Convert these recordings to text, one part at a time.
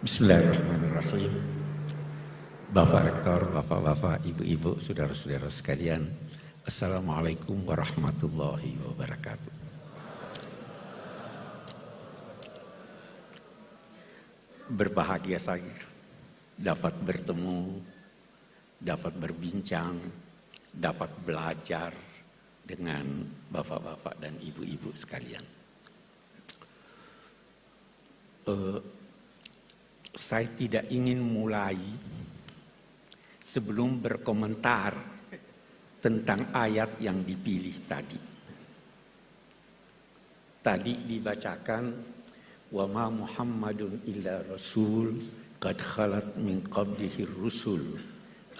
Bismillahirrahmanirrahim. Bapak Rektor, Bapak-Bapak, Ibu-Ibu, Saudara-saudara sekalian, Assalamualaikum warahmatullahi wabarakatuh. Berbahagia saya dapat bertemu, dapat berbincang, dapat belajar dengan Bapak-Bapak dan Ibu-Ibu sekalian. Saya tidak ingin mulai sebelum berkomentar tentang ayat yang dipilih tadi. Tadi dibacakan wa ma Muhammadun illa rasul qad khalat min qablihi rusul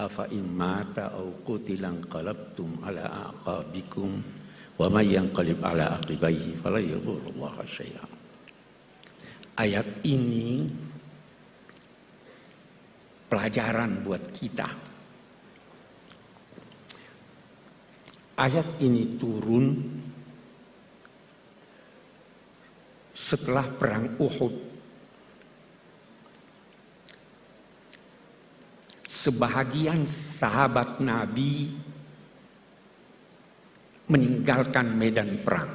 afa in mata aw qutila qalabtum ala aqabikum wa may yanqalib ala aqibaihi fala yadhurrullaha syai'an. Ayat ini pelajaran buat kita. Ayat ini turun setelah perang Uhud. Sebahagian sahabat Nabi meninggalkan medan perang.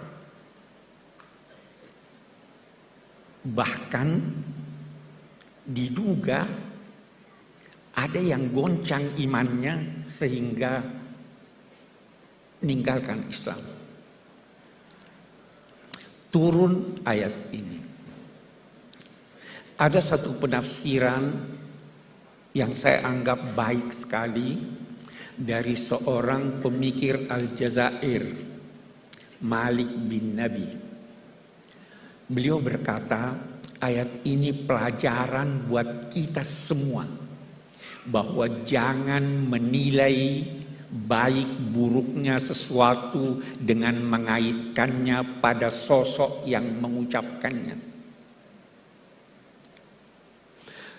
Bahkan diduga ada yang goncang imannya sehingga meninggalkan Islam. Turun ayat ini. Ada satu penafsiran yang saya anggap baik sekali dari seorang pemikir Aljazair, Malik bin Nabi. Beliau berkata, ayat ini pelajaran buat kita semua, bahwa jangan menilai baik buruknya sesuatu dengan mengaitkannya pada sosok yang mengucapkannya.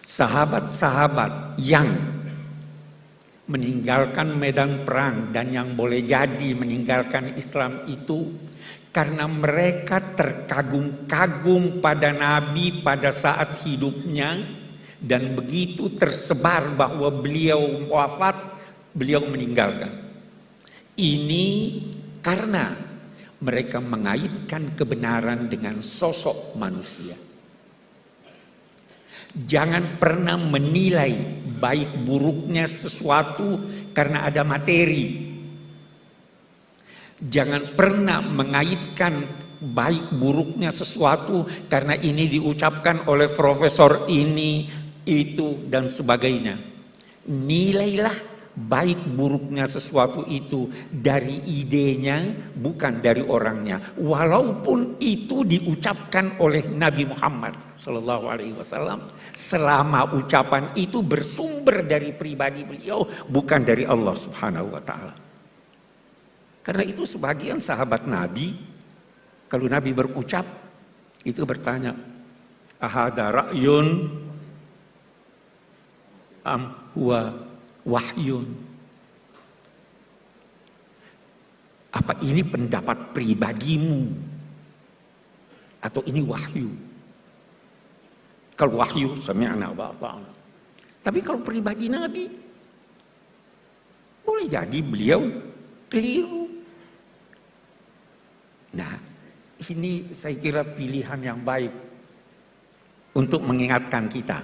Sahabat-sahabat yang meninggalkan medan perang dan yang boleh jadi meninggalkan Islam itu karena mereka terkagum-kagum pada Nabi pada saat hidupnya, dan begitu tersebar bahwa beliau wafat, beliau meninggalkan. Ini karena mereka mengaitkan kebenaran dengan sosok manusia. Jangan pernah menilai baik buruknya sesuatu karena ada materi. Jangan pernah mengaitkan baik buruknya sesuatu karena ini diucapkan oleh profesor ini, itu, dan sebagainya. Nilailah baik buruknya sesuatu itu dari idenya, bukan dari orangnya. Walaupun itu diucapkan oleh Nabi Muhammad SAW, selama ucapan itu bersumber dari pribadi beliau, bukan dari Allah Subhanahu wa Ta'ala. Karena itu sebagian sahabat Nabi, kalau Nabi berucap, itu bertanya, ahada ra'yun am huwa wahyun. Apa ini pendapat pribadimu atau ini wahyu? Kalau wahyu sami'na wa ata'na. Tapi kalau pribadi Nabi, boleh jadi beliau keliru. Nah, ini saya kira pilihan yang baik untuk mengingatkan kita.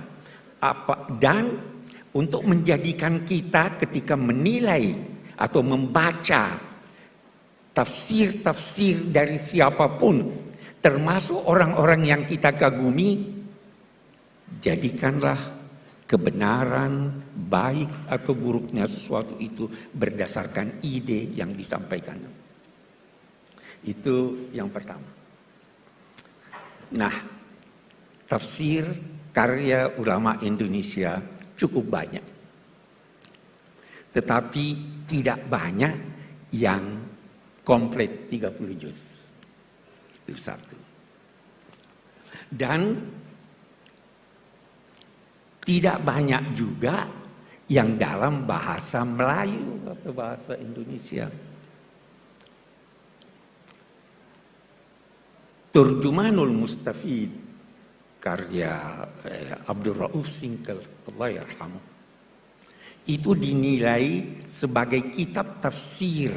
Dan untuk menjadikan kita ketika menilai atau membaca tafsir-tafsir dari siapapun, termasuk orang-orang yang kita kagumi, jadikanlah kebenaran baik atau buruknya sesuatu itu berdasarkan ide yang disampaikan. Itu yang pertama. Nah, tafsir karya ulama Indonesia cukup banyak. Tetapi tidak banyak yang komplit 30 juz. Itu satu. Dan tidak banyak juga yang dalam bahasa Melayu atau bahasa Indonesia. Turjumanul Mustafid karya Abdul Rauf Singkel, Allah yarhamu. Itu dinilai sebagai kitab tafsir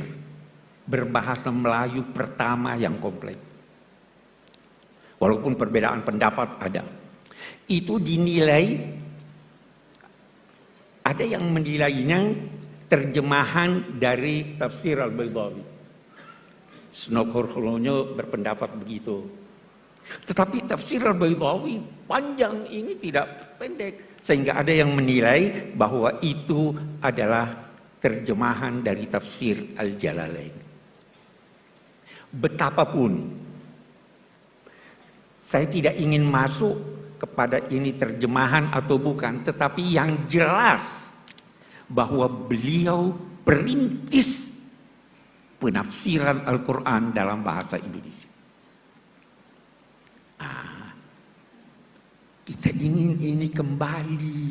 berbahasa Melayu pertama yang komplit. Walaupun perbedaan pendapat ada. Itu dinilai, ada yang menilainya terjemahan dari tafsir Al-Baydawi. Snokor-Holonyo berpendapat begitu. Tetapi tafsir Al-Baydawi panjang ini tidak pendek. Sehingga ada yang menilai bahwa itu adalah terjemahan dari tafsir Al-Jalalain. Betapapun, saya tidak ingin masuk kepada ini terjemahan atau bukan. Tetapi yang jelas bahwa beliau perintis penafsiran Al-Quran dalam bahasa Indonesia. Kita ingin ini kembali.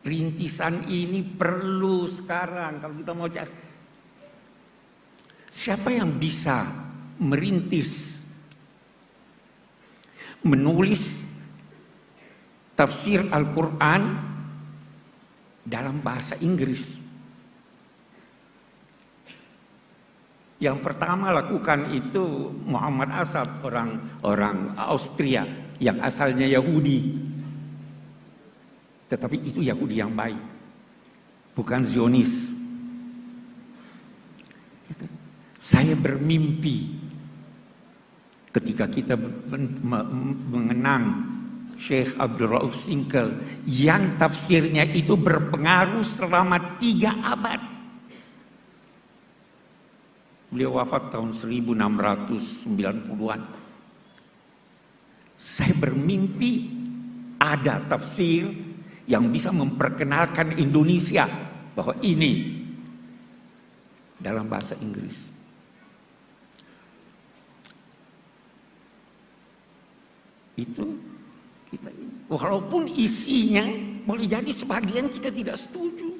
Rintisan ini perlu sekarang. Kalau kita mau cari, siapa yang bisa merintis, menulis tafsir Al-Quran dalam bahasa Inggris? Yang pertama lakukan itu Muhammad Asad, orang Austria yang asalnya Yahudi. Tetapi itu Yahudi yang baik, bukan Zionis. Saya bermimpi ketika kita mengenang Syekh Abdul Rauf Singkel yang tafsirnya itu berpengaruh selama 3 abad. Beliau wafat tahun 1690-an. Saya bermimpi ada tafsir yang bisa memperkenalkan Indonesia bahwa ini dalam bahasa Inggris. Itu kita, walaupun isinya boleh jadi sebagian kita tidak setuju.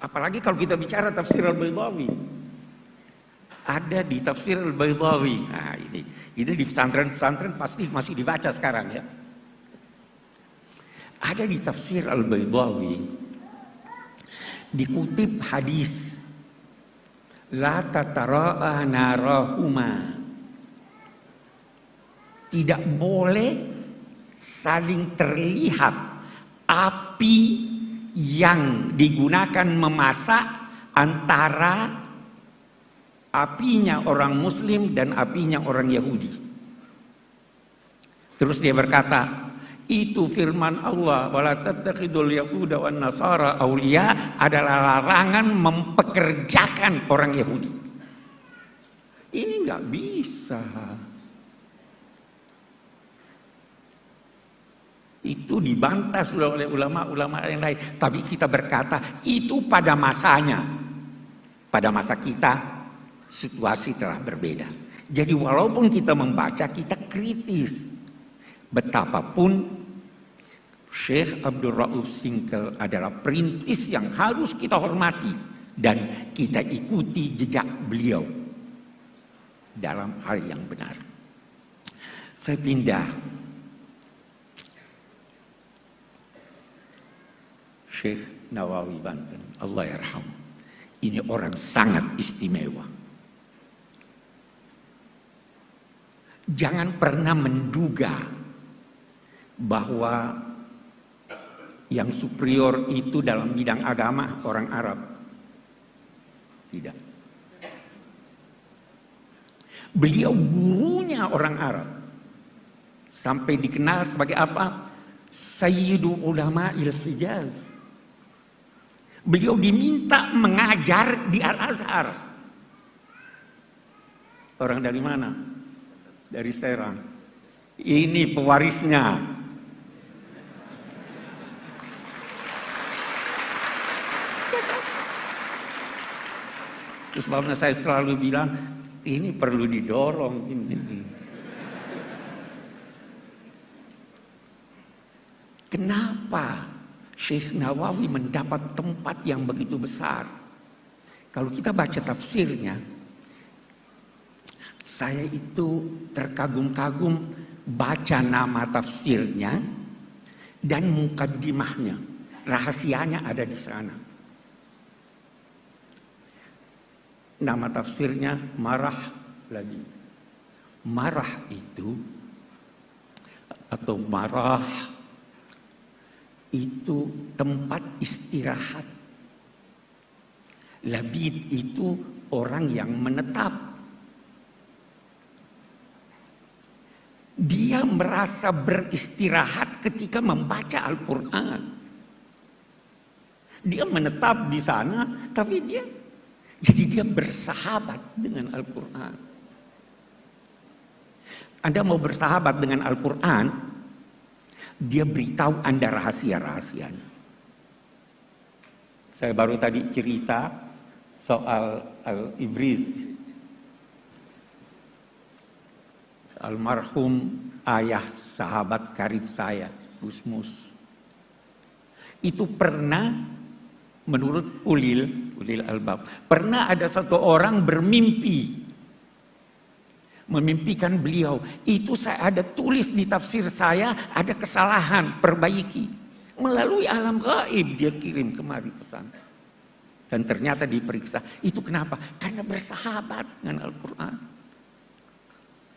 Apalagi kalau kita bicara tafsir Al-Baydawi. Ada di tafsir Al-Baydawi. Nah, ini di pesantren-pesantren pasti masih dibaca sekarang ya. Ada di tafsir Al-Baydawi dikutip hadis la tatara'a narahuma. Tidak boleh saling terlihat api yang digunakan memasak antara apinya orang Muslim dan apinya orang Yahudi. Terus dia berkata, itu firman Allah, wala tattakhidul yahuda wan nasara auliya, adalah larangan mempekerjakan orang Yahudi. Ini nggak bisa. Itu dibantah sudah oleh ulama-ulama yang lain. Tapi kita berkata itu pada masanya. Pada masa kita situasi telah berbeda. Jadi walaupun kita membaca, kita kritis. Betapapun Syekh Abdul Rauf Singkel adalah perintis yang harus kita hormati. Dan kita ikuti jejak beliau dalam hal yang benar. Saya pindah. Syekh Nawawi Banten, Allah yarham. Ini orang sangat istimewa. Jangan pernah menduga bahwa yang superior itu dalam bidang agama orang Arab. Tidak. Beliau gurunya orang Arab. Sampai dikenal sebagai apa? Sayyidu ulama il-Hijaz. Beliau diminta mengajar di Al-Azhar. Orang dari mana? Dari Serang. Ini pewarisnya. Terus sebabnya saya selalu bilang, ini perlu didorong. Kenapa Syekh Nawawi mendapat tempat yang begitu besar? Kalau kita baca tafsirnya, saya itu terkagum-kagum baca nama tafsirnya dan mukaddimahnya. Rahasianya ada di sana. Nama tafsirnya Marah lagi. Marah itu atau marah itu tempat istirahat. Labid itu orang yang menetap. Dia merasa beristirahat ketika membaca Al-Quran. Dia menetap di sana, tapi dia bersahabat dengan Al-Quran. Anda mau bersahabat dengan Al-Quran, dia beritahu Anda rahasia-rahasianya. Saya baru tadi cerita soal Al-Ibriz. Almarhum ayah sahabat karib saya, Gus Mus. Itu pernah, menurut ulil albab, pernah ada satu orang memimpikan beliau. Itu saya ada tulis di tafsir saya, ada kesalahan, perbaiki. Melalui alam gaib dia kirim kemari pesan. Dan ternyata diperiksa. Itu kenapa? Karena bersahabat dengan Al-Quran.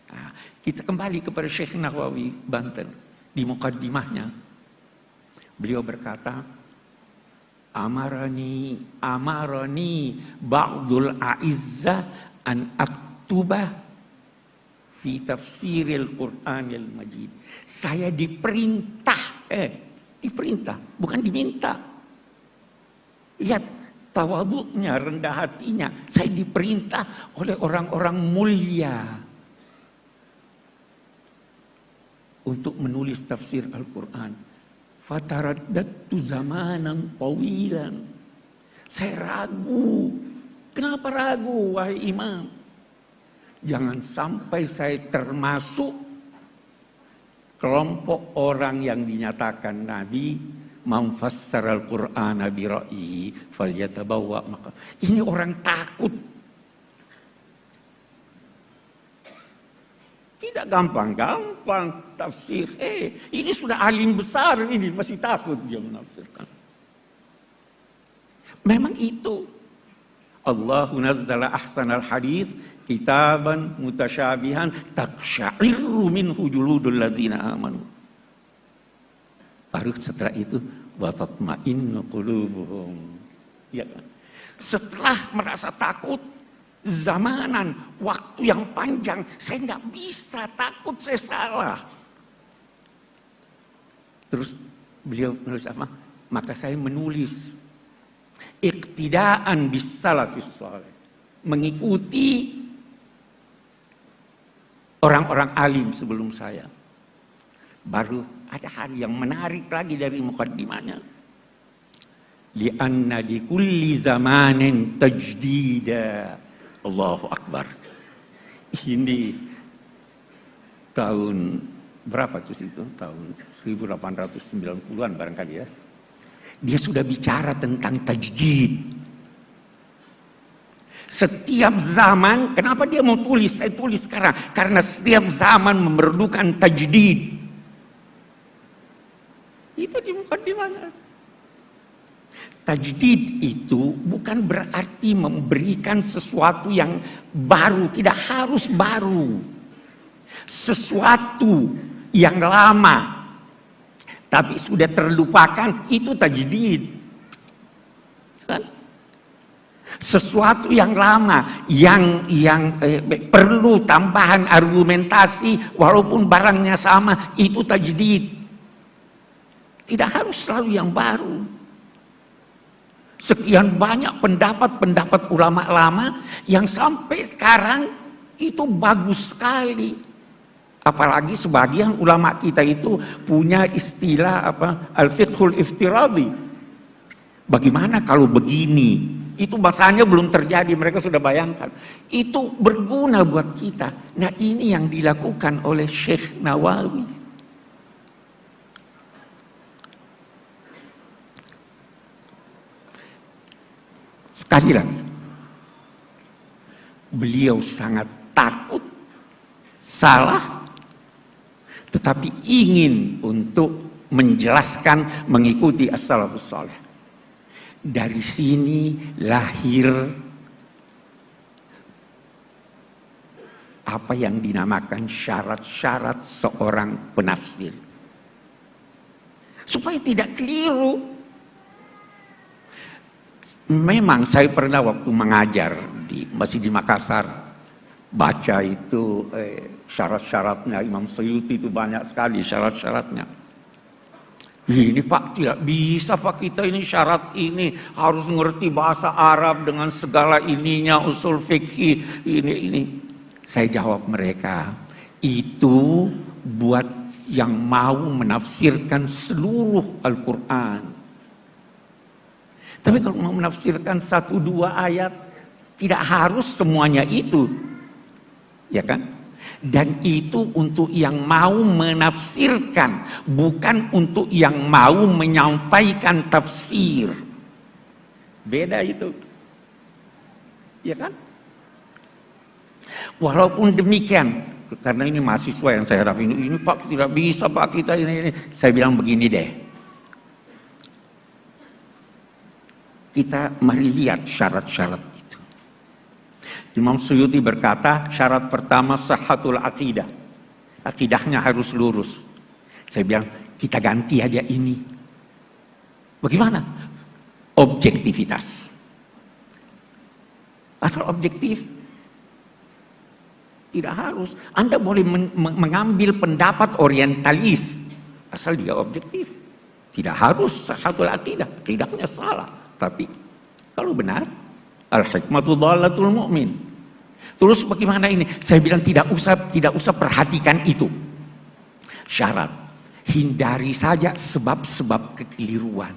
Nah, kita kembali kepada Syekh Nawawi Banten. Di mukaddimahnya beliau berkata, Amarani ba'dul a'izza an aktubah fi tafsiril Qur'anil Majid. Saya diperintah, bukan diminta. Lihat tawaduknya, rendah hatinya. Saya diperintah oleh orang-orang mulia untuk menulis tafsir Al-Quran. Fataraddatu zamanan tawilan. Saya ragu. Kenapa ragu, wahai imam? Jangan sampai saya termasuk kelompok orang yang dinyatakan Nabi memfassar Al-Quran bi ra'yihi falyatabawwa maka. Ini orang takut. Tidak gampang-gampang tafsir. Ini sudah alim besar ini masih takut dia menafsirkan. Memang itu. Allahu nazzala ahsanal hadis kitaban mutasyabihan taqsya'irru minhu juludul ladzina amanu. Baru setelah itu wa tatma'innu qulubuhum. Ya kan? Setelah merasa takut, zamanan, waktu yang panjang, saya nggak bisa, takut saya salah. Terus beliau menulis apa? Maka saya menulis iqtidaan bis salafis saleh, mengikuti orang-orang alim sebelum saya. Baru ada hal yang menarik lagi dari mukaddimahnya. Li'anna di kulli zamanin tajdida. Allahu Akbar. Ini tahun berapa itu? Tahun 1890-an barangkali ya. Dia sudah bicara tentang tajdid. Setiap zaman, kenapa dia mau tulis? Saya tulis sekarang. Karena setiap zaman memerlukan tajdid. Itu di mukaddimahnya. Tajdid itu bukan berarti memberikan sesuatu yang baru, tidak harus baru. Sesuatu yang lama tapi sudah terlupakan itu tajdid. Kan? Sesuatu yang lama yang perlu tambahan argumentasi walaupun barangnya sama itu tajdid. Tidak harus selalu yang baru. Sekian banyak pendapat-pendapat ulama lama yang sampai sekarang itu bagus sekali. Apalagi sebagian ulama kita itu punya istilah al-fiqhul iftiradi. Bagaimana kalau begini? Itu bahasanya belum terjadi, mereka sudah bayangkan. Itu berguna buat kita. Nah, ini yang dilakukan oleh Syekh Nawawi. Sekali lagi, beliau sangat takut salah, tetapi ingin untuk menjelaskan, mengikuti as-salafus saleh. Dari sini lahir apa yang dinamakan syarat-syarat seorang penafsir. Supaya tidak keliru. Memang saya pernah waktu mengajar masih di Makassar, baca itu syarat-syaratnya Imam Suyuti, itu banyak sekali syarat-syaratnya. Ini Pak, tidak bisa Pak, kita ini syarat ini harus mengerti bahasa Arab dengan segala ininya, usul fikih ini. Saya jawab mereka, itu buat yang mau menafsirkan seluruh Al-Quran. Tapi kalau mau menafsirkan 1-2 ayat, tidak harus semuanya itu. Ya kan? Dan itu untuk yang mau menafsirkan, bukan untuk yang mau menyampaikan tafsir. Beda itu. Ya kan? Walaupun demikian, karena ini mahasiswa yang saya hadapi, ini Pak tidak bisa Pak kita ini. Saya bilang begini deh. Kita mari lihat syarat-syarat itu. Imam Suyuti berkata, syarat pertama sahhatul aqidah. Akidahnya harus lurus. Saya bilang, kita ganti aja ini. Bagaimana? Objektivitas. Asal objektif. Tidak harus. Anda boleh mengambil pendapat orientalis. Asal dia objektif. Tidak harus sahhatul aqidah. Akidahnya salah. Tapi kalau benar, al-hikmatu dhalatul mu'min. Terus bagaimana ini? Saya bilang tidak usah perhatikan itu. Syarat, hindari saja sebab-sebab kekeliruan.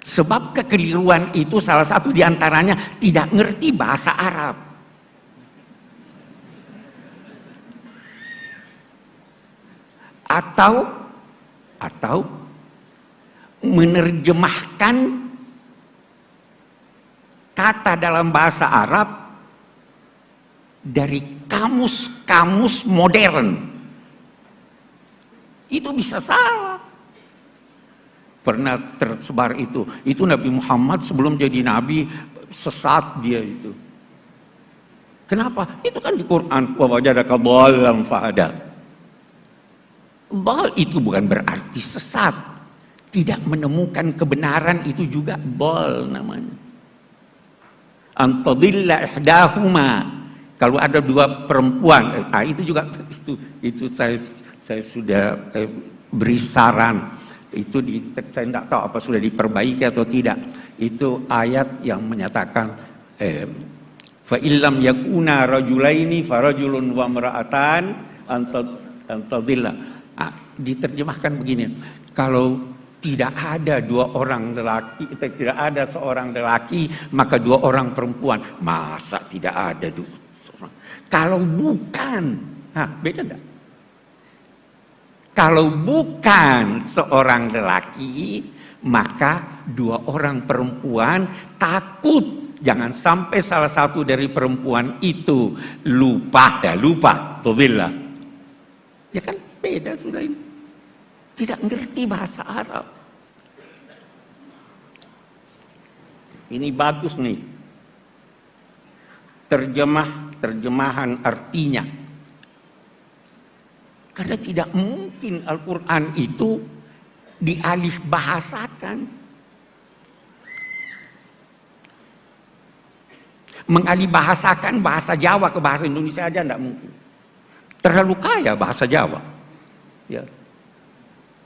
Sebab kekeliruan itu salah satu diantaranya tidak ngerti bahasa Arab. Atau menerjemahkan kata dalam bahasa Arab dari kamus-kamus modern. Itu bisa salah. Pernah tersebar itu. Itu Nabi Muhammad sebelum jadi Nabi, sesat dia itu. Kenapa? Itu kan di Quran. Wa wajadaka dhallan fahada. Dhal itu bukan berarti sesat. Tidak menemukan kebenaran itu juga dhal namanya. Antadilla ihdahuma. Kalau ada 2 perempuan, itu juga itu saya sudah beri saran. Itu saya tidak tahu apa sudah diperbaiki atau tidak. Itu ayat yang menyatakan fa illam yakuna rajulaini farajulun wa imra'atan antadilla. Diterjemahkan begini. Kalau tidak ada 2 orang lelaki, tidak ada seorang lelaki, maka 2 orang perempuan. Masa tidak ada 2 orang? Kalau bukan, beda enggak? Kalau bukan seorang lelaki, maka 2 orang perempuan, takut jangan sampai salah satu dari perempuan itu lupa, tadillah. Ya kan beda sudah ini. Tidak ngerti bahasa Arab. Ini bagus nih. Terjemahan artinya. Karena tidak mungkin Al-Quran itu dialih bahasakan. Mengalih bahasakan bahasa Jawa ke bahasa Indonesia aja tidak mungkin. Terlalu kaya bahasa Jawa. Ya.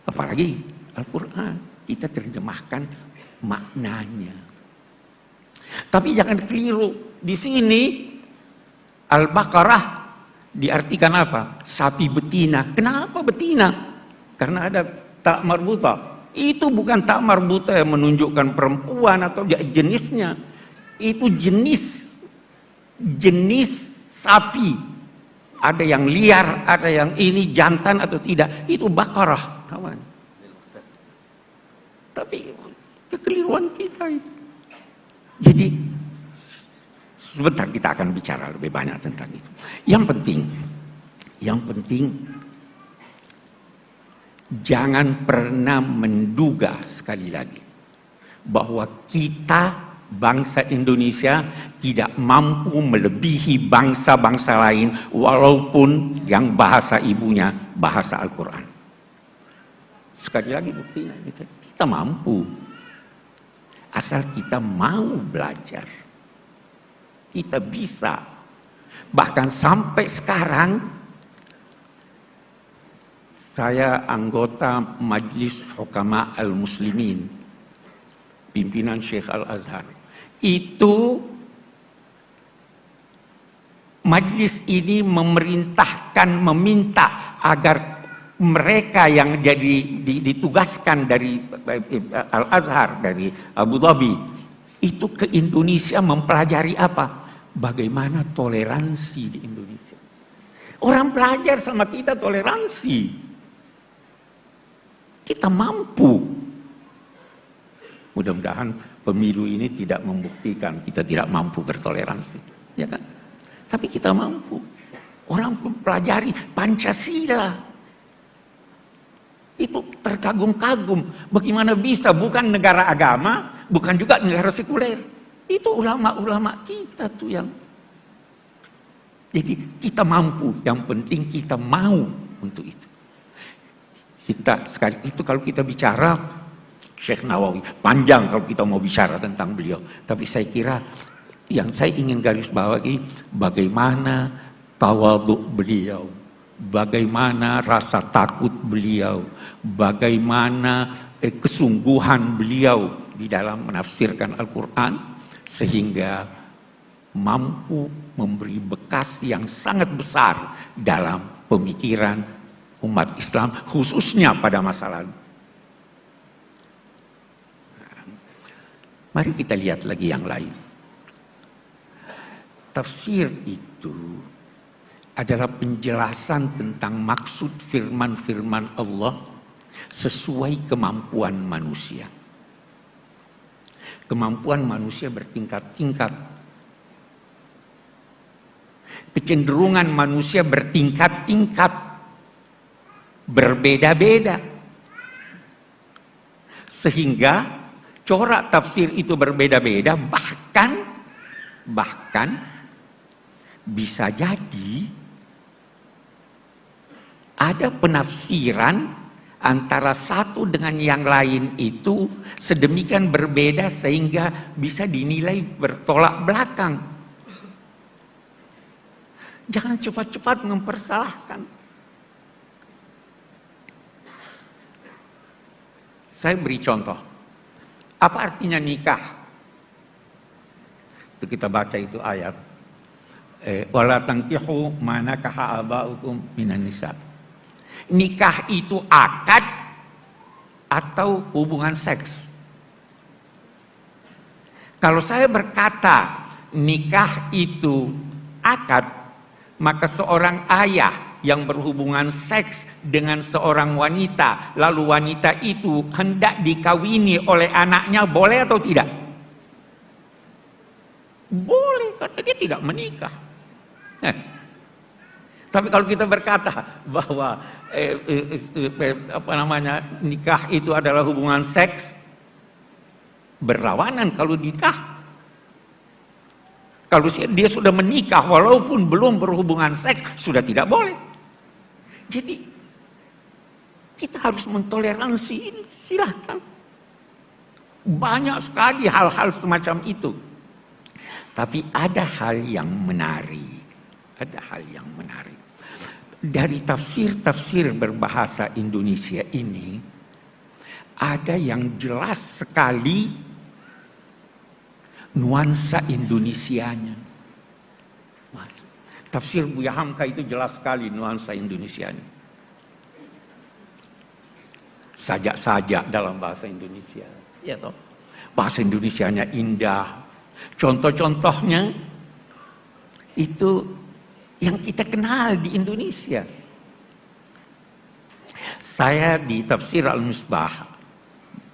Apalagi Al-Quran, kita terjemahkan maknanya. Tapi jangan keliru. Di sini Al-Baqarah diartikan apa? Sapi betina. Kenapa betina? Karena ada tak marbuta. Itu bukan tak marbuta yang menunjukkan perempuan atau jenisnya. Itu jenis sapi. Ada yang liar, ada yang ini jantan atau tidak. Itu Baqarah, kawan. Tapi kekeliruan kita itu. Jadi sebentar kita akan bicara lebih banyak tentang itu. Yang penting Yang penting jangan pernah menduga sekali lagi bahwa kita bangsa Indonesia tidak mampu melebihi bangsa-bangsa lain walaupun yang bahasa ibunya bahasa Al-Quran. Sekali lagi buktinya kita mampu asal kita mau belajar. Kita bisa. Bahkan sampai sekarang saya anggota Majlis Hukama Al-Muslimin, pimpinan Syekh Al-Azhar. Itu majlis ini meminta agar mereka yang ditugaskan dari Al-Azhar, dari Abu Dhabi, itu ke Indonesia mempelajari apa? Bagaimana toleransi di Indonesia. Orang belajar sama kita toleransi. Kita mampu. Mudah-mudahan pemilu ini tidak membuktikan kita tidak mampu bertoleransi, ya kan? Tapi kita mampu. Orang mempelajari Pancasila. Itu terkagum-kagum. Bagaimana bisa bukan negara agama, bukan juga negara sekuler. Itu ulama-ulama kita tuh yang. Jadi kita mampu. Yang penting kita mau untuk itu. Kita sekali itu kalau kita bicara Syekh Nawawi panjang kalau kita mau bicara tentang beliau. Tapi saya kira yang saya ingin garis bawahi bagaimana tawadhu beliau, bagaimana rasa takut beliau, bagaimana kesungguhan beliau di dalam menafsirkan Al-Quran sehingga mampu memberi bekas yang sangat besar dalam pemikiran umat Islam khususnya pada masa lalu. Mari kita lihat lagi yang lain. Tafsir itu adalah penjelasan tentang maksud firman-firman Allah sesuai kemampuan manusia. Kemampuan manusia bertingkat-tingkat. Kecenderungan manusia bertingkat-tingkat. Berbeda-beda. Sehingga corak tafsir itu berbeda-beda, bahkan bisa jadi ada penafsiran antara satu dengan yang lain itu sedemikian berbeda sehingga bisa dinilai bertolak belakang. Jangan cepat-cepat mempersalahkan. Saya beri contoh. Apa artinya nikah? Itu kita baca itu ayat. Wala tankihu ma nakaha aba'ukum minan nisa. Nikah itu akad atau hubungan seks. Kalau saya berkata nikah itu akad, maka seorang ayah yang berhubungan seks dengan seorang wanita, lalu wanita itu hendak dikawini oleh anaknya, boleh atau tidak? Boleh, karena dia tidak menikah. Tapi kalau kita berkata bahwa nikah itu adalah hubungan seks, berlawanan kalau nikah. Kalau dia sudah menikah walaupun belum berhubungan seks, sudah tidak boleh. Jadi kita harus mentoleransi ini, silahkan. Banyak sekali hal-hal semacam itu. Tapi ada hal yang menarik. Ada hal yang menarik. Dari tafsir-tafsir berbahasa Indonesia ini, ada yang jelas sekali nuansa Indonesianya. Tafsir Buya Hamka itu jelas sekali nuansa Indonesianya. Sajak-sajak dalam bahasa Indonesia. Ya toh. Bahasa Indonesianya indah. Contoh-contohnya itu yang kita kenal di Indonesia. Saya di Tafsir Al-Misbah,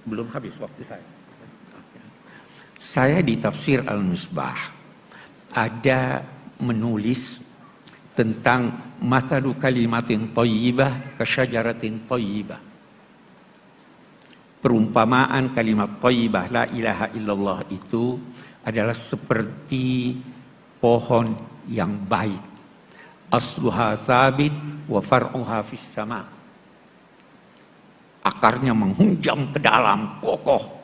belum habis waktu saya. Saya di Tafsir Al-Misbah ada menulis tentang mathalu kalimatin thayyibah kasyajaratin thayyibah. Perumpamaan kalimat thayyibah la ilaha illallah itu adalah seperti pohon yang baik. Asluha sabit wa far'uha fis sama. Akarnya menghunjam ke dalam, kokoh.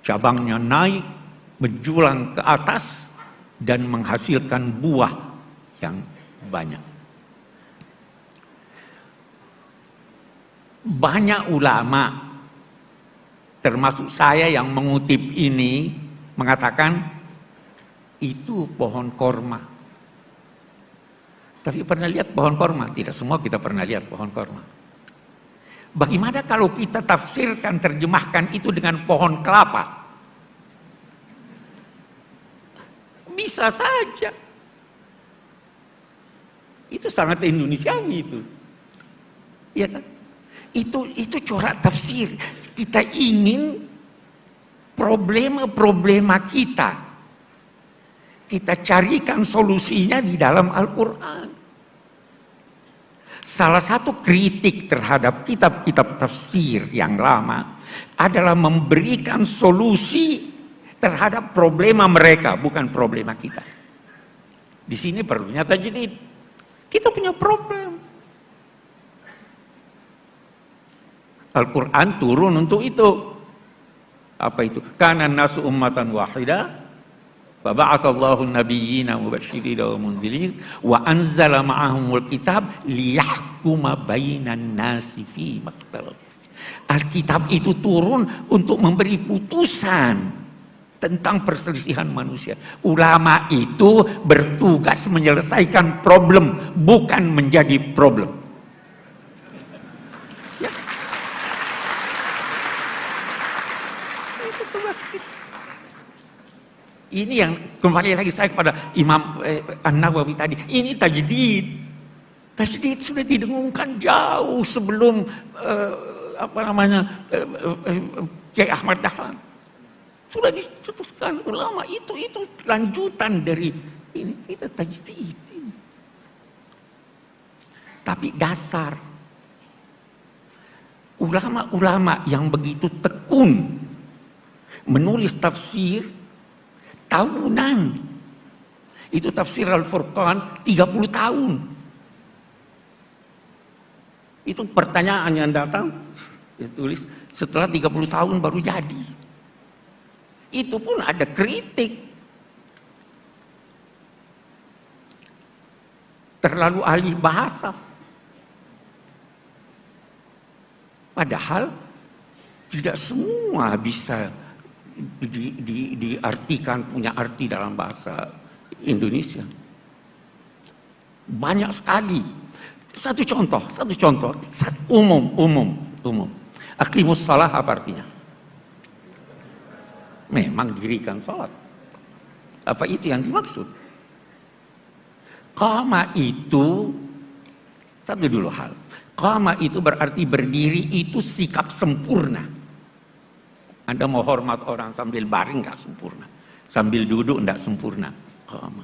Cabangnya naik, menjulang ke atas dan menghasilkan buah yang banyak. Banyak ulama, termasuk saya yang mengutip ini, mengatakan itu pohon korma. Tapi pernah lihat pohon korma? Tidak semua kita pernah lihat pohon korma. Bagaimana kalau kita tafsirkan, terjemahkan itu dengan pohon kelapa? Bisa saja. Itu sangat Indonesiawi itu. Ya kan? Itu corak tafsir. Kita ingin problema-problema kita carikan solusinya di dalam Al-Quran. Salah satu kritik terhadap kitab-kitab tafsir yang lama adalah memberikan solusi terhadap problema mereka, bukan problema kita. Di sini perlunya tajdid. Kita punya problem. Al-Quran turun untuk itu. Apa itu? Kana nasu ummatan wahidah. Faba'atsallahu an-nabiyyina mubashshirina wa mundzirin wa anzala ma'ahumul kitab liyahkuma bainan nasi fi maktalaf. Alkitab itu turun untuk memberi putusan tentang perselisihan manusia. Ulama itu bertugas menyelesaikan problem, bukan menjadi problem. Ya. Itu tugas kita. Ini yang kembali lagi saya kepada Imam An-Nawawi tadi. Ini tajdid. Tajdid sudah didengungkan jauh sebelum Syekh Ahmad Dahlan. Sudah dicetuskan ulama itu lanjutan dari ini, kita tajdid. Tapi dasar ulama-ulama yang begitu tekun menulis tafsir tahunan. Itu tafsir Al-Furqan 30 tahun. Itu pertanyaan yang datang ditulis setelah 30 tahun baru jadi. Itu pun ada kritik. Terlalu ahli bahasa. Padahal tidak semua bisa diartikan, punya arti dalam bahasa Indonesia. Banyak sekali. Satu contoh, umum. Aqimus shalah apa artinya? Memang dirikan salat. Apa itu yang dimaksud? Qama itu, satu dulu hal. Qama itu berarti berdiri, itu sikap sempurna. Anda mau hormat orang sambil baring nggak sempurna, sambil duduk nggak sempurna. Qama.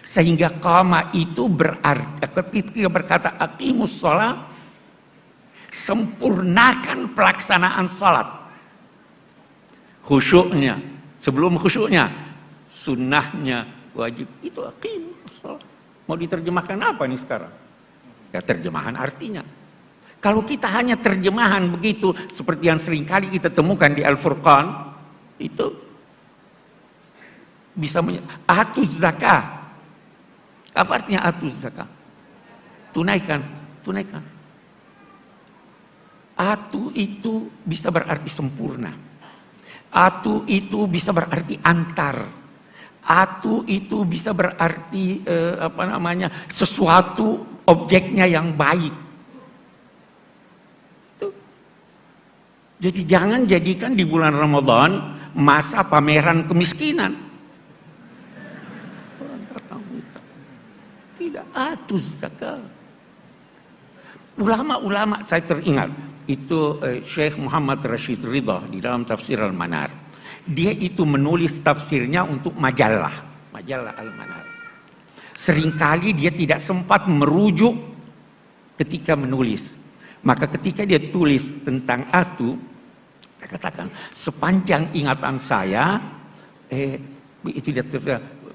Sehingga qama itu berarti ketika berkata aqimus shalah, sempurnakan pelaksanaan salat. Khusyuknya, sebelum khusyuknya, sunnahnya, wajib. Itu aqimus shalah. Mau diterjemahkan apa nih sekarang? Ya terjemahan artinya. Kalau kita hanya terjemahan begitu, seperti yang seringkali kita temukan di Al-Furqan, itu bisa atuz zakah. Apa artinya atuz zakah? Tunaikan. Atu itu bisa berarti sempurna. Atu itu bisa berarti antar. Atu itu bisa berarti sesuatu objeknya yang baik. Jadi jangan jadikan di bulan Ramadan masa pameran kemiskinan. Tidak, atuz zakat. Ulama-ulama saya teringat itu Syekh Muhammad Rashid Ridha di dalam tafsir Al-Manar. Dia itu menulis tafsirnya untuk majalah Al-Manar. Seringkali dia tidak sempat merujuk ketika menulis. Maka ketika dia tulis tentang atu, dia katakan, sepanjang ingatan saya, itu dia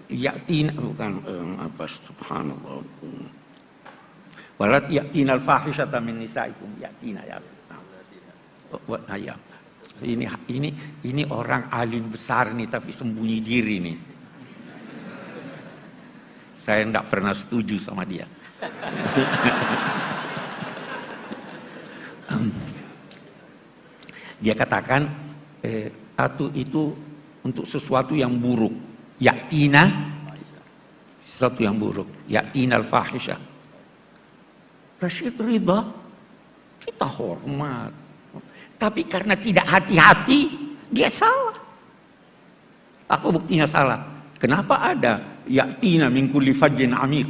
yatina, bukan apa, subhanallah. Walat yatina al-fahishata min nisaikum, yatina ya. Ya. Ini orang alim besar nih, tapi sembunyi diri nih. Saya tidak pernah setuju sama dia. Dia katakan atu itu untuk sesuatu yang buruk. Yatina sesuatu yang buruk. Yatina al-fahisha. Rashid Ridha kita hormat. Tapi karena tidak hati-hati dia salah. Apa buktinya salah? Kenapa ada yatina min kulli fajjin amik?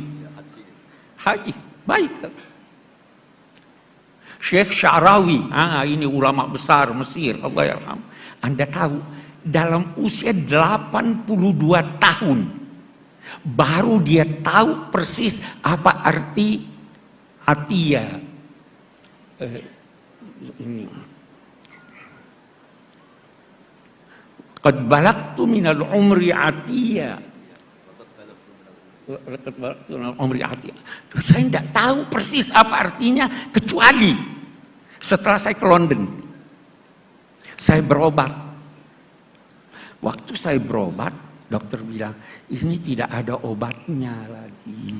Haji, baik. Syekh Sya'rawi, ini ulama besar Mesir, Allah yarham. Anda tahu, dalam usia 82 tahun, baru dia tahu persis apa arti atia. Qad balagtu minal umri atia. Saya tidak tahu persis apa artinya, kecuali setelah saya ke London, saya berobat. Waktu saya berobat, dokter bilang ini tidak ada obatnya lagi,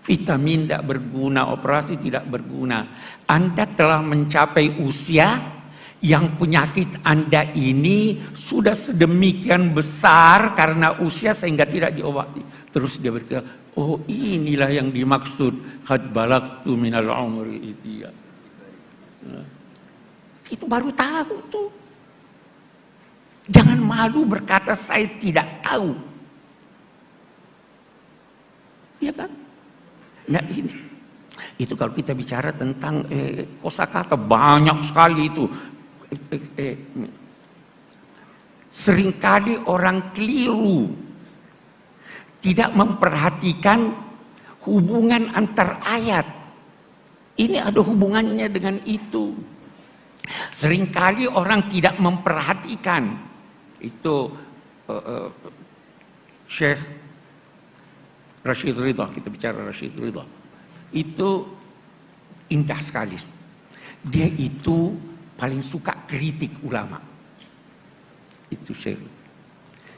vitamin tidak berguna, operasi tidak berguna. Anda telah mencapai usia yang penyakit Anda ini sudah sedemikian besar karena usia sehingga tidak diobati. Terus dia berkata, oh inilah yang dimaksud qad balagtu minal umri itia. Itu baru tahu tuh. Jangan malu berkata saya tidak tahu. Ya kan? Nah ini. Itu kalau kita bicara tentang kosakata banyak sekali itu. Seringkali orang keliru, tidak memperhatikan hubungan antar ayat. Ini ada hubungannya dengan itu. Seringkali orang tidak memperhatikan. Itu Syekh Rashid Ridha, kita bicara Rashid Ridha. Itu indah sekali. Dia itu paling suka kritik ulama. Itu Syekh.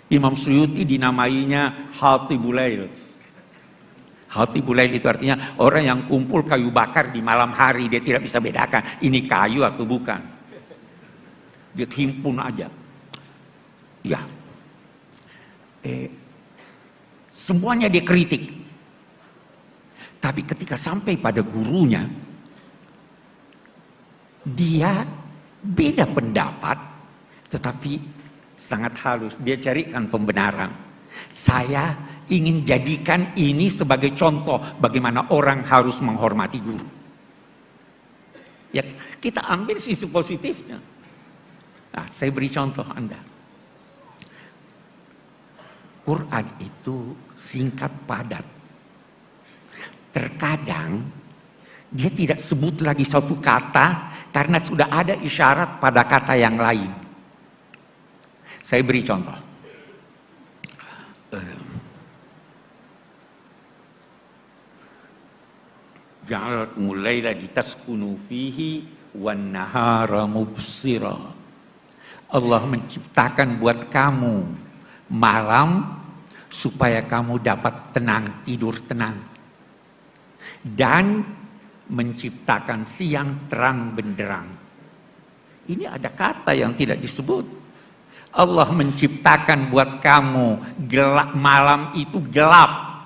Imam Suyuti dinamainya Hatibul Lail. Hatibul Lail itu artinya orang yang kumpul kayu bakar di malam hari, dia tidak bisa bedakan ini kayu atau bukan. Dia himpun aja. Ya. Semuanya dia kritik. Tapi ketika sampai pada gurunya, dia beda pendapat, tetapi sangat halus. Dia carikan pembenaran. Saya ingin jadikan ini sebagai contoh bagaimana orang harus menghormati guru. Ya, kita ambil sisi positifnya. Nah, saya beri contoh Anda. Quran itu singkat padat. Terkadang dia tidak sebut lagi satu kata karena sudah ada isyarat pada kata yang lain. Saya beri contoh. Ja'alakumul laila litaskunu fihi wan nahara mubsira. Allah menciptakan buat kamu malam supaya kamu dapat tenang, tidur tenang. Dan menciptakan siang terang benderang. Ini ada kata yang tidak disebut. Allah menciptakan buat kamu gelap, malam itu gelap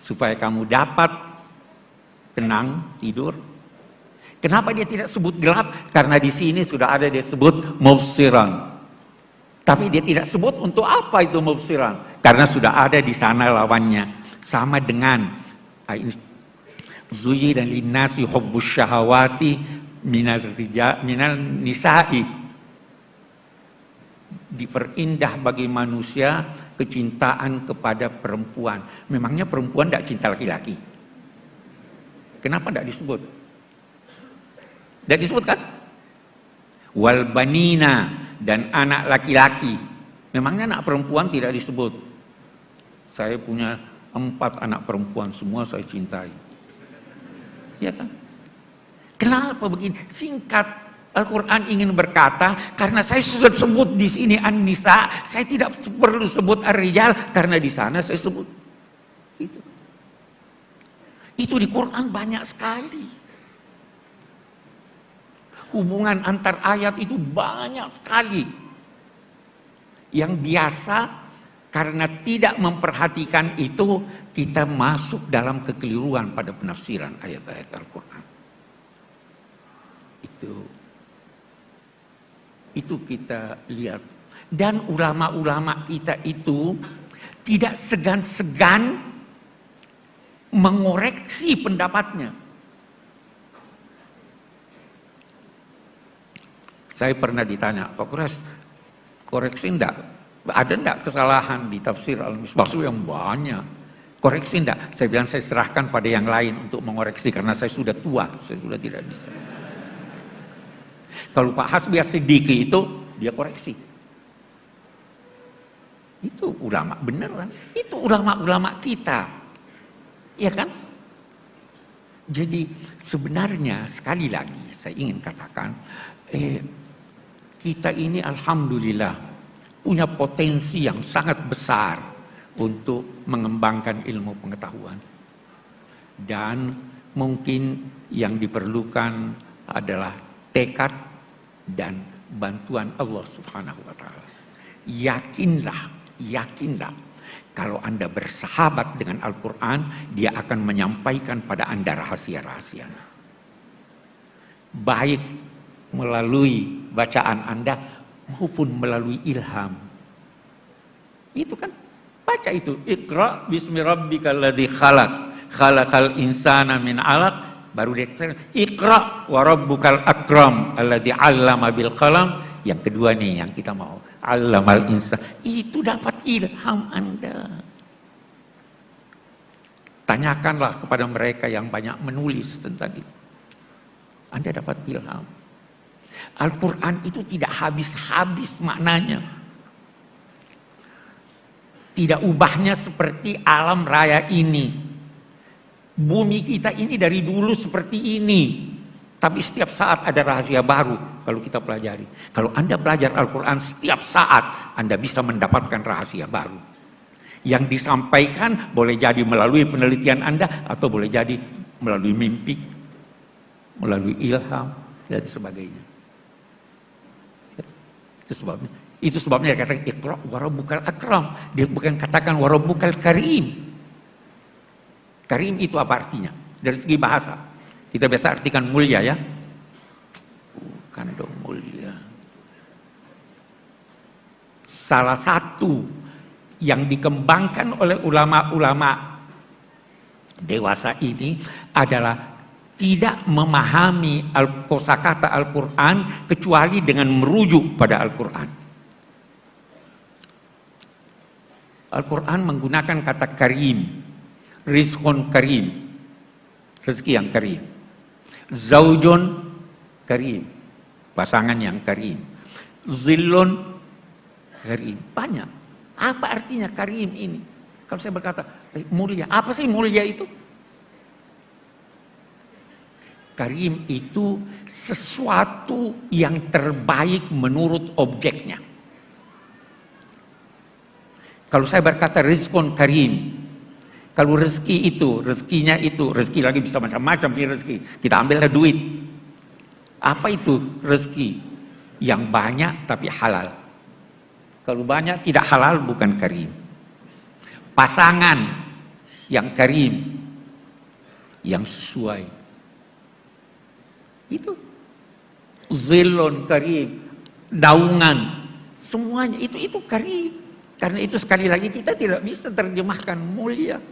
supaya kamu dapat tenang tidur. Kenapa dia tidak sebut gelap? Karena di sini sudah ada dia sebut mubsiran. Tapi dia tidak sebut untuk apa itu mubsiran, karena sudah ada di sana lawannya. Sama dengan zuyyina linnasi hubbus syahawati minal nisa'i. Diperindah bagi manusia kecintaan kepada perempuan. Memangnya perempuan tidak cinta laki-laki? Kenapa tidak disebut? Tidak disebut kan? Wal banina, dan anak laki-laki. Memangnya anak perempuan tidak disebut? Saya punya 4 anak perempuan, semua saya cintai. Ya kan? Kenapa begini? Singkat, Al-Quran ingin berkata, karena saya sudah sebut di sini An-Nisa, saya tidak perlu sebut Ar-Rijal, karena di sana saya sebut. Itu di Quran banyak sekali. Hubungan antar ayat itu banyak sekali. Yang biasa, karena tidak memperhatikan itu, kita masuk dalam kekeliruan pada penafsiran ayat-ayat Al-Quran. Itu kita lihat. Dan ulama-ulama kita itu tidak segan-segan mengoreksi pendapatnya. Saya pernah ditanya, Pak Kures, koreksi enggak? Ada enggak kesalahan di tafsir Al-Misbah yang banyak? Koreksi enggak? Saya bilang saya serahkan pada yang lain untuk mengoreksi, karena saya sudah tua, saya sudah tidak bisa. Kalau Pak Hasbi As-Siddiqi itu, dia koreksi. Itu ulama beneran. Itu ulama-ulama kita. Ya kan? Jadi sebenarnya sekali lagi saya ingin katakan, kita ini alhamdulillah punya potensi yang sangat besar untuk mengembangkan ilmu pengetahuan. Dan mungkin yang diperlukan adalah tekad dan bantuan Allah Subhanahu wa taala. Yakinlah kalau Anda bersahabat dengan Al-Quran, dia akan menyampaikan pada Anda rahasia-rahasianya. Baik melalui bacaan Anda maupun melalui ilham. Itu kan, baca itu. Iqra bismi rabbikal ladzi khalaq, khalaqal insana min 'alaq. Baru dia Iqra wa rabbukal akram alladzi 'allama bil qalam. Yang kedua nih yang kita mau, 'allamal insan. Itu dapat ilham Anda. Tanyakanlah kepada mereka yang banyak menulis tentang itu. Anda dapat ilham. Al-Quran itu tidak habis-habis maknanya. Tidak ubahnya seperti alam raya ini. Bumi kita ini dari dulu seperti ini. Tapi setiap saat ada rahasia baru kalau kita pelajari. Kalau Anda belajar Al-Quran setiap saat, Anda bisa mendapatkan rahasia baru. Yang disampaikan boleh jadi melalui penelitian Anda, atau boleh jadi melalui mimpi, melalui ilham, dan sebagainya. Itu sebabnya dia katakan Iqra wa rabbukal akram. Dia bukan katakan wa rabbukal karim. Karim itu apa artinya? Dari segi bahasa. Kita biasa artikan mulia ya. Bukan dong mulia. Salah satu yang dikembangkan oleh ulama-ulama dewasa ini adalah tidak memahami kosakata Al-Quran kecuali dengan merujuk pada Al-Quran. Al-Quran menggunakan kata karim. Rizqun karim, rezeki yang karim. Zaujun karim, pasangan yang karim. Zillun karim, banyak. Apa artinya karim ini? Kalau saya berkata mulia, apa sih mulia itu? Karim itu sesuatu yang terbaik menurut objeknya. Kalau saya berkata rizqun karim, kalau rezeki itu, rezekinya itu, rezeki lagi bisa macam-macam rezeki. Kita ambillah duit. Apa itu rezeki? Yang banyak tapi halal. Kalau banyak tidak halal bukan karim. Pasangan yang karim, yang sesuai. Itu. Zilun karim, daungan, semuanya itu karim. Karena itu sekali lagi kita tidak bisa terjemahkan mulia.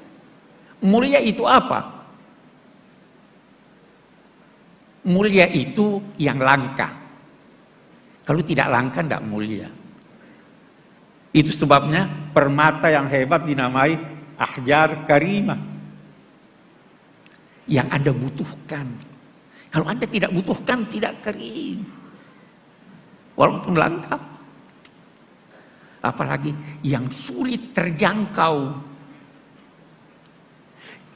Mulia itu apa? Mulia itu yang langka. Kalau tidak langka tidak mulia. Itu sebabnya permata yang hebat dinamai ahjar karimah. Yang Anda butuhkan. Kalau Anda tidak butuhkan, tidak karim. Walaupun lengkap. Apalagi yang sulit terjangkau.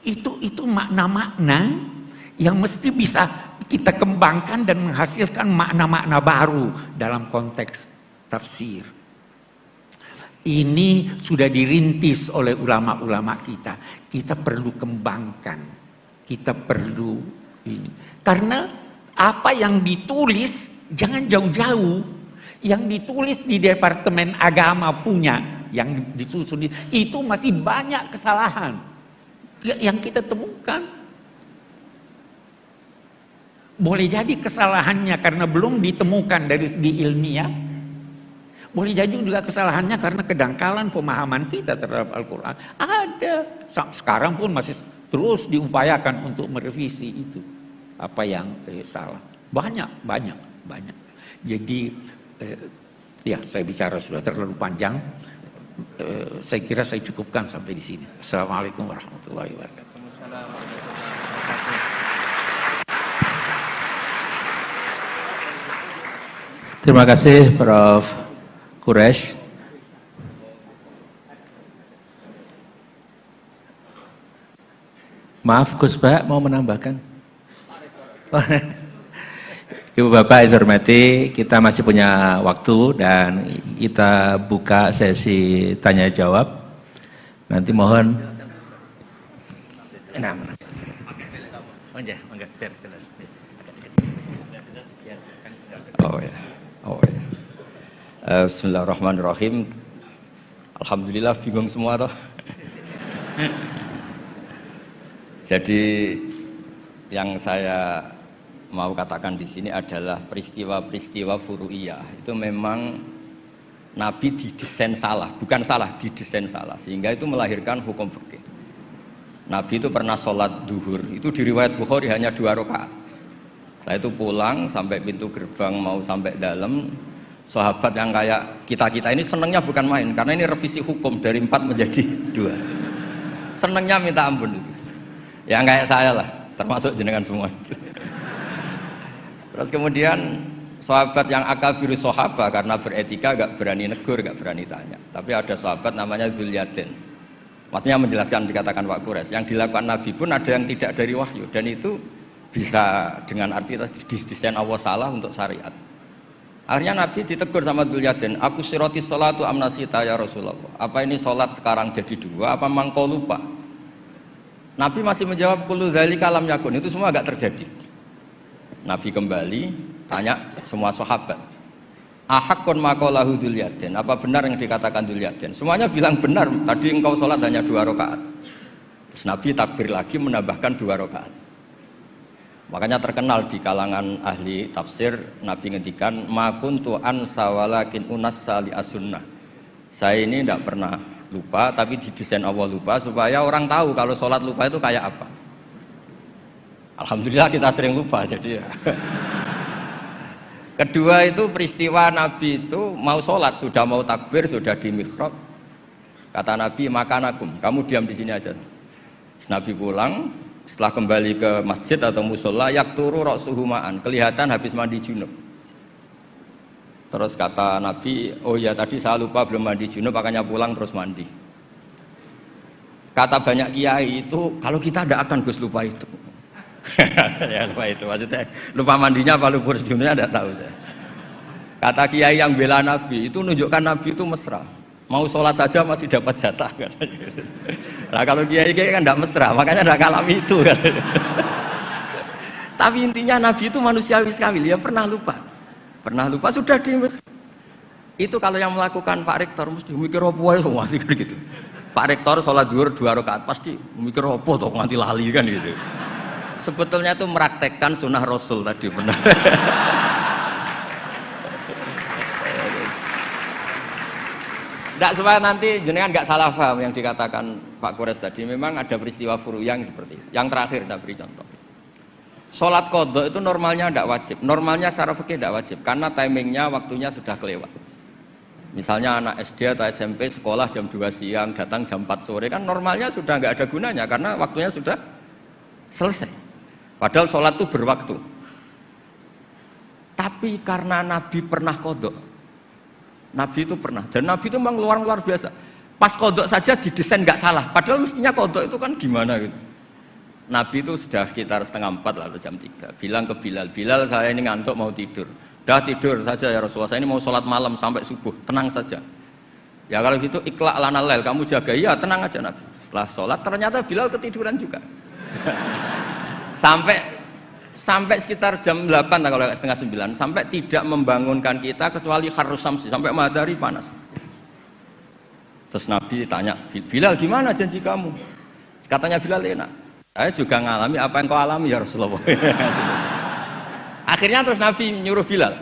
Itu makna-makna yang mesti bisa kita kembangkan dan menghasilkan makna-makna baru dalam konteks tafsir. Ini sudah dirintis oleh ulama-ulama kita. Kita perlu kembangkan. Kita perlu ini. Karena apa yang ditulis jangan jauh-jauh. Yang ditulis di Departemen Agama punya, yang disusun itu masih banyak kesalahan yang kita temukan. Boleh jadi kesalahannya karena belum ditemukan dari segi ilmiah. Boleh jadi juga kesalahannya karena kedangkalan pemahaman kita terhadap Al-Quran. Ada. Sekarang pun masih terus diupayakan untuk merevisi itu. Apa yang salah. Banyak. Jadi, ya saya bicara sudah terlalu panjang. Saya kira saya cukupkan sampai di sini. Assalamualaikum warahmatullahi wabarakatuh. Terima kasih Prof. Quraish. Maaf Gus Pak, mau menambahkan? Ibu Bapak yang hormati, kita masih punya waktu dan kita buka sesi tanya jawab. Nanti mohon. Oh ya. Bismillahirrahmanirrahim. Alhamdulillah bingung semua toh. Jadi yang saya mau katakan di sini adalah peristiwa-peristiwa furu'iyah. Itu memang Nabi didesain salah, bukan salah, didesain salah. Sehingga itu melahirkan hukum fikih. Nabi itu pernah sholat duhur, itu di riwayat Bukhari hanya 2 rakaat. Setelah itu pulang sampai pintu gerbang mau sampai dalam, sahabat yang kayak kita-kita ini senangnya bukan main, karena ini revisi hukum dari 4 menjadi 2. Senangnya minta ampun itu. Yang kayak saya lah, termasuk jenengan semua. Terus kemudian sahabat yang akabir sahabat karena beretika gak berani negur, gak berani tanya. Tapi ada sahabat namanya Dzul Yadain. Maksudnya menjelaskan dikatakan Pak Quraish, yang dilakukan Nabi pun ada yang tidak dari wahyu, dan itu bisa dengan arti desain Allah salah untuk syariat. Akhirnya Nabi ditegur sama Dzul Yadain, aku siroti sholatu amnasita ya Rasulullah. Apa ini sholat sekarang jadi 2, apa memang kau lupa? Nabi masih menjawab kullu dzalika lam yakun, itu semua agak terjadi. Nabi kembali tanya semua sahabat, ahakun maqalahu Dzul Yadain, apa benar yang dikatakan Dzul Yadain? Semuanya bilang benar, tadi engkau sholat hanya 2 rakaat. Terus Nabi takbir lagi menambahkan 2 rakaat. Makanya terkenal di kalangan ahli tafsir, Nabi ngendikan ma kuntu ansa walakin unassa li as-sunnah. Saya ini tidak pernah lupa, tapi didesain Allah lupa supaya orang tahu kalau sholat lupa itu kayak apa. Alhamdulillah kita sering lupa, jadi ya. Kedua itu peristiwa Nabi itu mau sholat, sudah mau takbir, sudah di mihrab. Kata Nabi, makanakum, kamu diam di sini aja. Nabi pulang, setelah kembali ke masjid atau musola, yakturu ra'suhu ma'an, kelihatan habis mandi junub. Terus kata Nabi, oh ya tadi saya lupa belum mandi junub, makanya pulang terus mandi. Kata banyak kiai itu, kalau kita tidak akan Gus lupa itu. Ya lupa itu, maksudnya lupa mandinya apa lupa junubnya tidak tahu. Kata kiai yang bela Nabi, itu menunjukkan Nabi itu mesra. Mau sholat saja masih dapat jatah. Nah kalau kiai-kiai kan tidak mesra, makanya tidak kalami itu. Tapi intinya Nabi itu manusiawi sekali, dia pernah lupa. Pernah lupa sudah di. Itu kalau yang melakukan Pak Rektor mesti mikir apa ya semua gitu. Pak Rektor sholat zuhur 2 rakaat pasti mikir apa toh nanti lali kan gitu. Sebetulnya itu meraktekkan sunnah Rasul tadi benar. Tidak supaya nanti jenengan nggak salah paham yang dikatakan Pak Quraish tadi. Memang ada peristiwa furu yang seperti itu. Yang terakhir saya beri contoh. Sholat qadha itu normalnya tidak wajib. Normalnya secara fikih tidak wajib karena timingnya waktunya sudah kelewat. Misalnya anak SD atau SMP sekolah jam 2 siang, datang jam 4 sore, kan normalnya sudah nggak ada gunanya karena waktunya sudah selesai. Padahal sholat itu berwaktu. Tapi karena Nabi pernah kodok, Nabi itu pernah, dan Nabi itu memang luar biasa. Pas kodok saja didesain nggak salah, padahal mestinya kodok itu kan gimana gitu. Nabi itu sudah sekitar 3:30 lalu jam 3, bilang ke Bilal, Bilal saya ini ngantuk mau tidur. Dah tidur saja ya Rasulullah, saya ini mau sholat malam sampai subuh, tenang saja. Ya kalau gitu ikhla' lana lail, kamu jaga, iya tenang aja Nabi. Setelah sholat ternyata Bilal ketiduran juga. sampai sekitar jam 8 kalau 8:30, sampai tidak membangunkan kita kecuali harus samsi, sampai matahari panas. Terus Nabi tanya, Bilal gimana janji kamu? Katanya Bilal enak. Saya juga ngalami apa yang kau alami ya Rasulullah. Akhirnya terus Nabi nyuruh Bilal,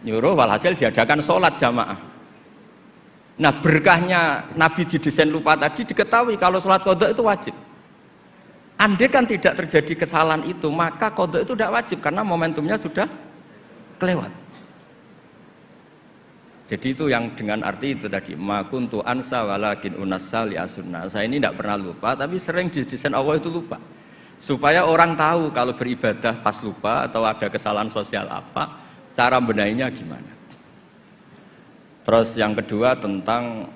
nyuruh walhasil diadakan sholat jamaah. Nah berkahnya Nabi didesain lupa tadi diketahui kalau sholat qadha itu wajib. Andai kan tidak terjadi kesalahan itu, maka qadha itu tidak wajib karena momentumnya sudah kelewat. Jadi itu yang dengan arti itu tadi, ma kuntu ansa walakin unassa li as-sunnah. Saya ini tidak pernah lupa, tapi sering didesain Allah itu lupa. Supaya orang tahu kalau beribadah pas lupa atau ada kesalahan sosial apa, cara benahinya gimana. Terus yang kedua tentang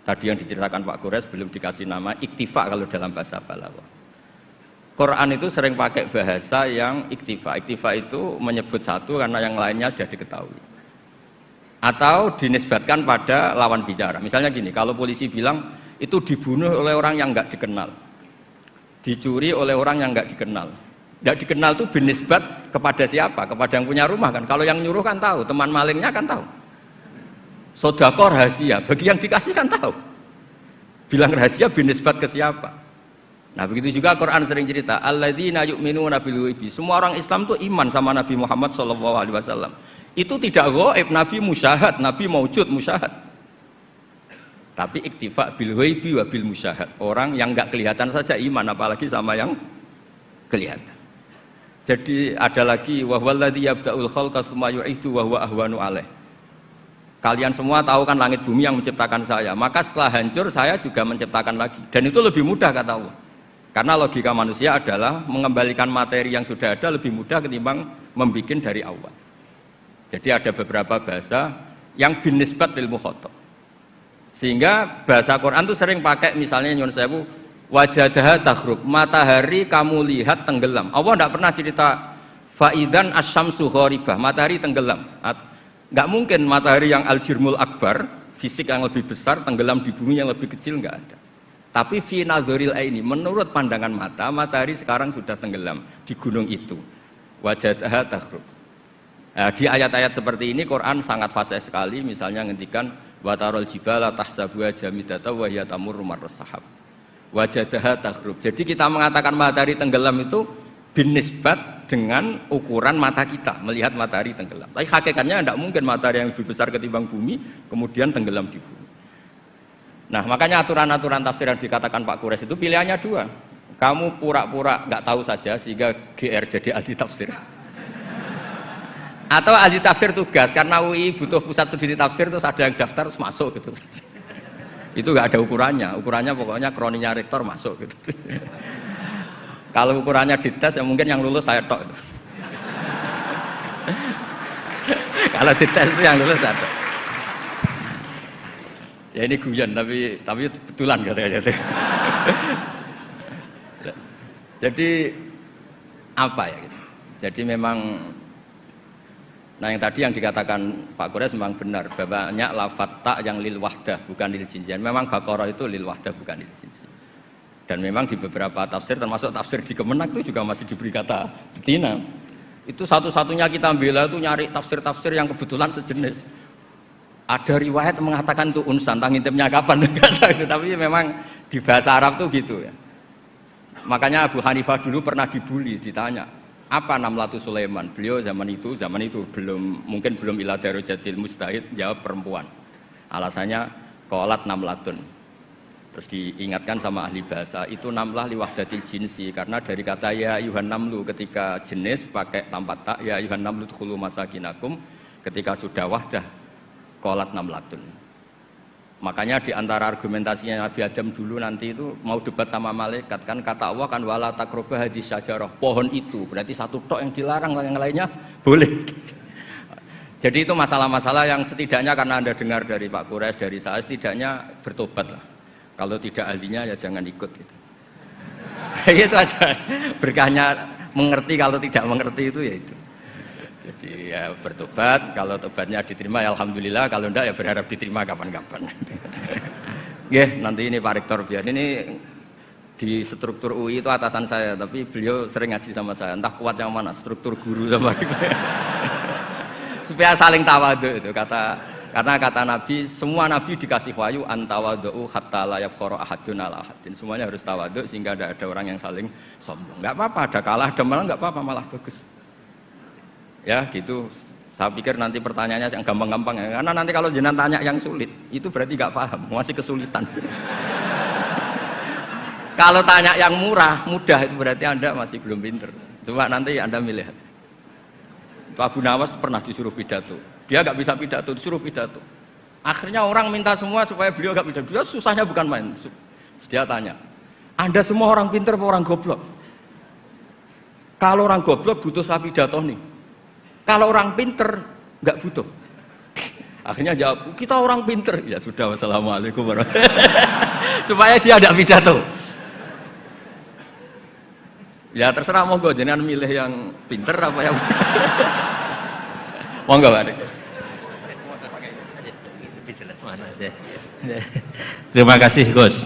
tadi yang diceritakan Pak Kures belum dikasih nama iktifa kalau dalam bahasa Balaghah. Quran itu sering pakai bahasa yang iktifa. Iktifa itu menyebut satu karena yang lainnya sudah diketahui. Atau dinisbatkan pada lawan bicara. Misalnya gini, kalau polisi bilang itu dibunuh oleh orang yang nggak dikenal, dicuri oleh orang yang nggak dikenal. Nggak dikenal itu binisbat kepada siapa? Kepada yang punya rumah kan. Kalau yang nyuruh kan tahu, teman malingnya kan tahu. Sodako rahasia, bagi yang dikasih kan tahu. Bilang rahasia binisbat ke siapa? Nah begitu juga Quran sering cerita, alladzina yu'minuna bil ghaibi. Semua orang Islam itu iman sama Nabi Muhammad SAW. Itu tidak ghaib, Nabi musyahad, Nabi maujud musyahad. Tapi iktifa bil ghaibi wa bil musyahad. Orang yang enggak kelihatan saja iman, apalagi sama yang kelihatan. Jadi ada lagi wa huwallazi yabda'ul khalqa tsumma yu'idu wa huwa ahwanu alaih. Kalian semua tahu kan langit bumi yang menciptakan saya, maka setelah hancur saya juga menciptakan lagi. Dan itu lebih mudah kata Allah. Karena logika manusia adalah mengembalikan materi yang sudah ada lebih mudah ketimbang membikin dari awal. Jadi ada beberapa bahasa yang binisbat lil mukhatab. Sehingga bahasa Quran itu sering pakai misalnya nyun sewu wajadaha taghrub, matahari kamu lihat tenggelam. Allah tidak pernah cerita faidan asyamsu gharibah, matahari tenggelam. Enggak mungkin matahari yang al-jirmul akbar, fisik yang lebih besar tenggelam di bumi yang lebih kecil, enggak ada. Tapi fi nazaril aini, menurut pandangan mata, matahari sekarang sudah tenggelam di gunung itu. Wajadaha taghrub. Nah, di ayat-ayat seperti ini Quran sangat fasih sekali, misalnya ngendikan watarul jibala tahsabuha jamidata wa hiya tamurru marras sahab. Wajadaha taghrub. Jadi kita mengatakan matahari tenggelam itu binisbat dengan ukuran mata kita melihat matahari tenggelam. Tapi hakikatnya tidak mungkin matahari yang lebih besar ketimbang bumi kemudian tenggelam di bumi. Nah, makanya aturan-aturan tafsir yang dikatakan Pak Kures itu pilihannya dua. Kamu pura-pura nggak tahu saja sehingga GR jadi ahli tafsir. Atau ahli tafsir tugas karena UI butuh pusat studi tafsir terus ada yang daftar terus masuk gitu saja. Itu nggak ada ukurannya pokoknya kroninya rektor masuk gitu. Kalau ukurannya dites ya mungkin yang lulus saya tok. Kalau dites itu yang lulus saya tok. Ya ini guyon tapi betulan katanya. Jadi apa ya gitu. Jadi memang nah yang tadi yang dikatakan Pak Kures memang benar, banyak lafadz ta yang lil wahdah bukan lil jinsian. Memang Baqarah itu lil wahdah bukan lil jinsi. Dan memang di beberapa tafsir termasuk tafsir di Kemenak itu juga masih diberi kata betina. Itu satu-satunya kita bela itu nyari tafsir-tafsir yang kebetulan sejenis. Ada riwayat mengatakan itu unsan, ngintipnya kapan tapi memang di bahasa Arab tuh gitu ya. Makanya Abu Hanifah dulu pernah dibully, ditanya apa Namlatu Sulaiman. Beliau zaman itu mungkin belum ila darajatil mustahid, jawab perempuan. Alasannya qalat namlatun. Terus diingatkan sama ahli bahasa, itu namlah li wahdatil jinsi, karena dari kata ya ayuhan namlu ketika jenis pakai tampak tak, ya ayuhan namlu dkhulu masakinakum ketika sudah wahdah qalat namlatun. Makanya di antara argumentasinya Nabi Adam dulu nanti itu mau debat sama malaikat kan kata Allah kan wala taqrabah hadis syajarah, pohon itu berarti satu tok yang dilarang, yang lainnya boleh. Jadi itu masalah-masalah yang setidaknya karena Anda dengar dari Pak Quraisy, dari saya, setidaknya bertobat lah. Kalau tidak ahlinya ya jangan ikut gitu. Itu aja berkahnya mengerti, kalau tidak mengerti itu ya itu. Jadi ya bertobat, kalau tobatnya diterima ya alhamdulillah, kalau enggak ya berharap diterima kapan-kapan. Nanti ini Pak Rektor biar ini di struktur UI itu atasan saya, tapi beliau sering ngaji sama saya, entah kuat yang mana, struktur guru sama supaya saling tawadhu itu karena kata Nabi, semua Nabi dikasih wahyu antawadhu hatta la yafkhara ahadun ala ahadin. Semuanya harus tawadhu sehingga tidak ada orang yang saling sombong. Enggak apa-apa, ada kalah, ada menang enggak apa-apa, malah bagus. Ya gitu. Saya pikir nanti pertanyaannya yang gampang-gampang ya. Karena nanti kalau jenengan tanya yang sulit, itu berarti enggak paham, masih kesulitan. Kalau tanya yang mudah itu berarti Anda masih belum pinter. Coba nanti Anda milih aja. Abu Nawas pernah disuruh pidato, dia nggak bisa pidato, disuruh pidato. Akhirnya orang minta semua supaya beliau nggak pidato. Dia susahnya bukan main. Dia tanya, Anda semua orang pinter apa orang goblok? Kalau orang goblok butuh saya pidato nih. Kalau orang pinter nggak butuh. Akhirnya jawab, kita orang pinter. Ya sudah, wassalamualaikum warahmatullahi wabarakatuh. Supaya dia tidak pidato. Ya terserah monggo jenengan milih yang pinter apa yang monggo Pak. Terima kasih Gus.